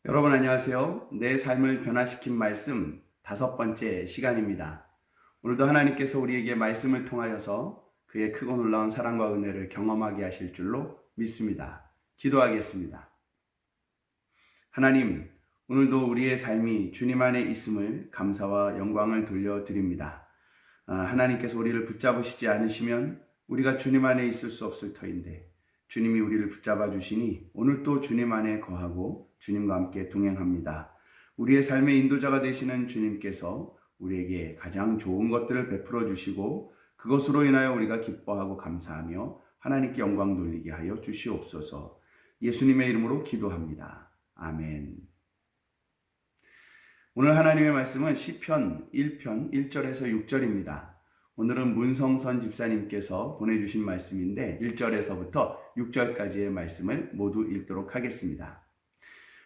여러분 안녕하세요. 내 삶을 변화시킨 말씀 5번째 시간입니다. 오늘도 하나님께서 우리에게 말씀을 통하여서 그의 크고 놀라운 사랑과 은혜를 경험하게 하실 줄로 믿습니다. 기도하겠습니다. 하나님, 오늘도 우리의 삶이 주님 안에 있음을 감사와 영광을 돌려드립니다. 하나님께서 우리를 붙잡으시지 않으시면 우리가 주님 안에 있을 수 없을 터인데 주님이 우리를 붙잡아 주시니 오늘 또 주님 안에 거하고 주님과 함께 동행합니다. 우리의 삶의 인도자가 되시는 주님께서 우리에게 가장 좋은 것들을 베풀어 주시고 그것으로 인하여 우리가 기뻐하고 감사하며 하나님께 영광 돌리게 하여 주시옵소서. 예수님의 이름으로 기도합니다. 아멘. 오늘 하나님의 말씀은 시편 1편 1절에서 6절입니다. 오늘은 문성선 집사님께서 보내주신 말씀인데 1절에서부터 6절까지의 말씀을 모두 읽도록 하겠습니다.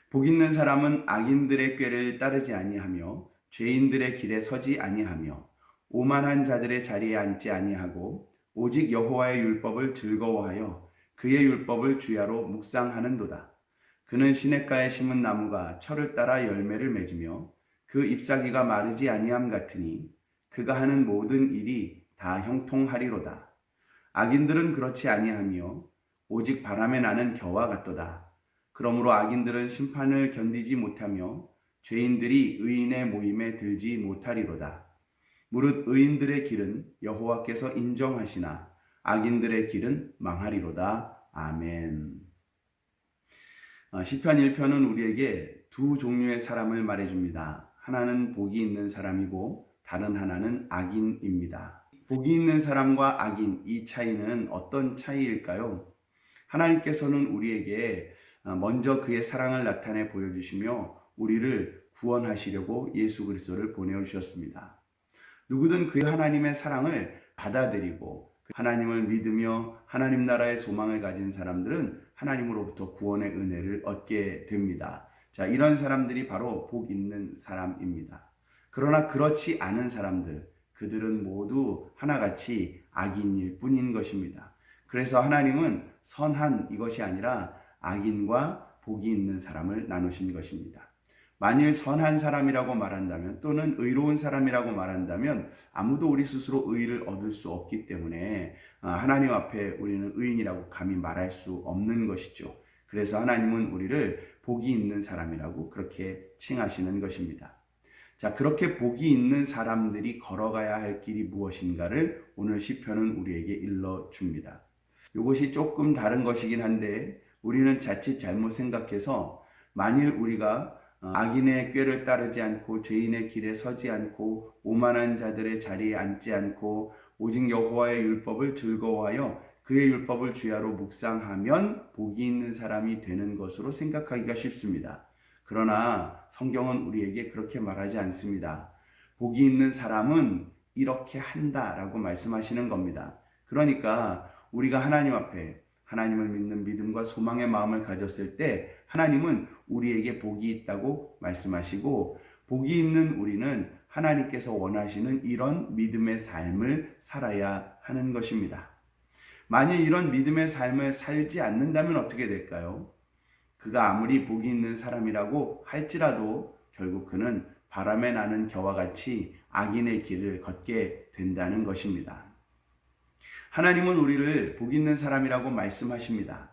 복 있는 사람은 악인들의 꾀를 따르지 아니하며 죄인들의 길에 서지 아니하며 오만한 자들의 자리에 앉지 아니하고 오직 여호와의 율법을 즐거워하여 그의 율법을 주야로 묵상하는도다. 그는 시냇가에 심은 나무가 철을 따라 열매를 맺으며 그 잎사귀가 마르지 아니함 같으니 그가 하는 모든 일이 다 형통하리로다. 악인들은 그렇지 아니하며 오직 바람에 나는 겨와 같도다. 그러므로 악인들은 심판을 견디지 못하며 죄인들이 의인의 모임에 들지 못하리로다. 무릇 의인들의 길은 여호와께서 인정하시나 악인들의 길은 망하리로다. 아멘. 시편 1편은 우리에게 두 종류의 사람을 말해줍니다. 하나는 복이 있는 사람이고 다른 하나는 악인입니다. 복이 있는 사람과 악인, 이 차이는 어떤 차이일까요? 하나님께서는 우리에게 먼저 그의 사랑을 나타내 보여주시며 우리를 구원하시려고 예수 그리스도를 보내주셨습니다. 누구든 그 하나님의 사랑을 받아들이고 하나님을 믿으며 하나님 나라의 소망을 가진 사람들은 하나님으로부터 구원의 은혜를 얻게 됩니다. 자, 이런 사람들이 바로 복 있는 사람입니다. 그러나 그렇지 않은 사람들, 그들은 모두 하나같이 악인일 뿐인 것입니다. 그래서 하나님은 선한 이것이 아니라 악인과 복이 있는 사람을 나누신 것입니다. 만일 선한 사람이라고 말한다면 또는 의로운 사람이라고 말한다면 아무도 우리 스스로 의의를 얻을 수 없기 때문에 하나님 앞에 우리는 의인이라고 감히 말할 수 없는 것이죠. 그래서 하나님은 우리를 복이 있는 사람이라고 그렇게 칭하시는 것입니다. 자, 그렇게 복이 있는 사람들이 걸어가야 할 길이 무엇인가를 오늘 시편은 우리에게 일러줍니다. 이것이 조금 다른 것이긴 한데 우리는 자칫 잘못 생각해서 만일 우리가 악인의 꾀를 따르지 않고 죄인의 길에 서지 않고 오만한 자들의 자리에 앉지 않고 오직 여호와의 율법을 즐거워하여 그의 율법을 주야로 묵상하면 복이 있는 사람이 되는 것으로 생각하기가 쉽습니다. 그러나 성경은 우리에게 그렇게 말하지 않습니다. 복이 있는 사람은 이렇게 한다라고 말씀하시는 겁니다. 그러니까 우리가 하나님 앞에 하나님을 믿는 믿음과 소망의 마음을 가졌을 때 하나님은 우리에게 복이 있다고 말씀하시고 복이 있는 우리는 하나님께서 원하시는 이런 믿음의 삶을 살아야 하는 것입니다. 만일 이런 믿음의 삶을 살지 않는다면 어떻게 될까요? 그가 아무리 복이 있는 사람이라고 할지라도 결국 그는 바람에 나는 겨와 같이 악인의 길을 걷게 된다는 것입니다. 하나님은 우리를 복 있는 사람이라고 말씀하십니다.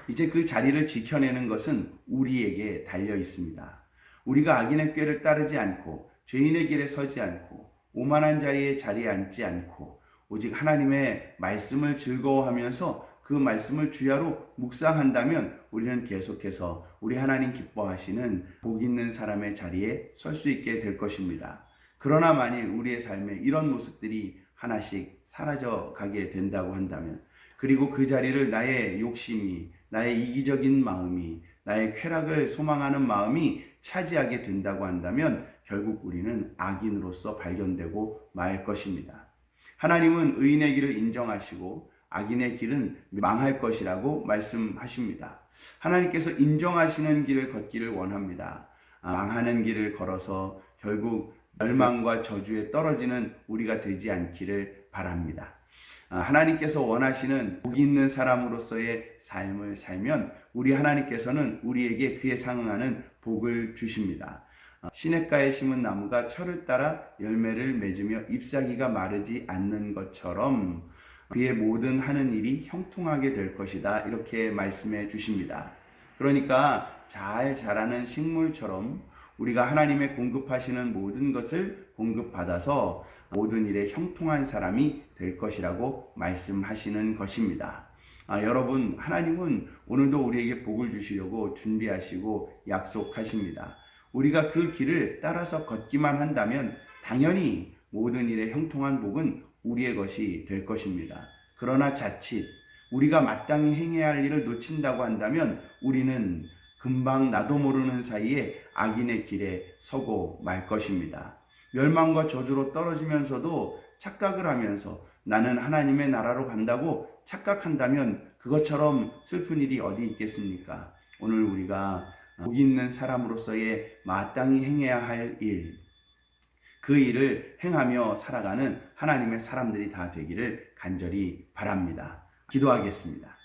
이제 그 자리를 지켜내는 것은 우리에게 달려 있습니다. 우리가 악인의 꾀를 따르지 않고 죄인의 길에 서지 않고 오만한 자리에 앉지 않고 오직 하나님의 말씀을 즐거워하면서 그 말씀을 주야로 묵상한다면 우리는 계속해서 우리 하나님 기뻐하시는 복 있는 사람의 자리에 설 수 있게 될 것입니다. 그러나 만일 우리의 삶에 이런 모습들이 하나씩 사라져 가게 된다고 한다면 그리고 그 자리를 나의 욕심이 나의 이기적인 마음이 나의 쾌락을 소망하는 마음이 차지하게 된다고 한다면 결국 우리는 악인으로서 발견되고 말 것입니다. 하나님은 의인의 길을 인정하시고 악인의 길은 망할 것이라고 말씀하십니다. 하나님께서 인정하시는 길을 걷기를 원합니다. 망하는 길을 걸어서 결국 멸망과 저주에 떨어지는 우리가 되지 않기를 바랍니다. 하나님께서 원하시는 복 있는 사람으로서의 삶을 살면 우리 하나님께서는 우리에게 그에 상응하는 복을 주십니다. 시냇가에 심은 나무가 철을 따라 열매를 맺으며 잎사귀가 마르지 않는 것처럼 그의 모든 하는 일이 형통하게 될 것이다. 이렇게 말씀해 주십니다. 그러니까 잘 자라는 식물처럼 우리가 하나님의 공급하시는 모든 것을 공급받아서 모든 일에 형통한 사람이 될 것이라고 말씀하시는 것입니다. 여러분, 하나님은 오늘도 우리에게 복을 주시려고 준비하시고 약속하십니다. 우리가 그 길을 따라서 걷기만 한다면 당연히 모든 일에 형통한 복은 우리의 것이 될 것입니다. 그러나 자칫 우리가 마땅히 행해야 할 일을 놓친다고 한다면 우리는 금방 나도 모르는 사이에 악인의 길에 서고 말 것입니다. 멸망과 저주로 떨어지면서도 착각을 하면서 나는 하나님의 나라로 간다고 착각한다면 그것처럼 슬픈 일이 어디 있겠습니까? 오늘 우리가 복 있는 사람으로서의 마땅히 행해야 할 일, 그 일을 행하며 살아가는 하나님의 사람들이 다 되기를 간절히 바랍니다. 기도하겠습니다.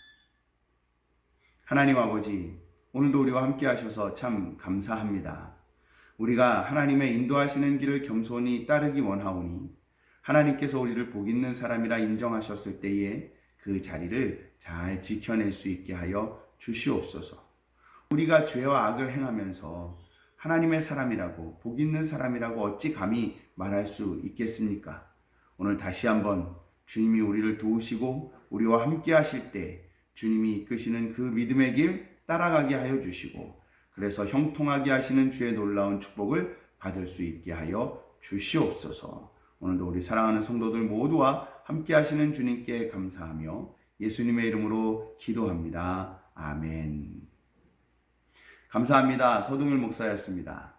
하나님 아버지, 오늘도 우리와 함께 하셔서 참 감사합니다. 우리가 하나님의 인도하시는 길을 겸손히 따르기 원하오니 하나님께서 우리를 복 있는 사람이라 인정하셨을 때에 그 자리를 잘 지켜낼 수 있게 하여 주시옵소서. 우리가 죄와 악을 행하면서 하나님의 사람이라고 복 있는 사람이라고 어찌 감히 말할 수 있겠습니까? 오늘 다시 한번 주님이 우리를 도우시고 우리와 함께 하실 때 주님이 이끄시는 그 믿음의 길 따라가게 하여 주시고 그래서 형통하게 하시는 주의 놀라운 축복을 받을 수 있게 하여 주시옵소서. 오늘도 우리 사랑하는 성도들 모두와 함께 하시는 주님께 감사하며 예수님의 이름으로 기도합니다. 아멘. 감사합니다. 서동일 목사였습니다.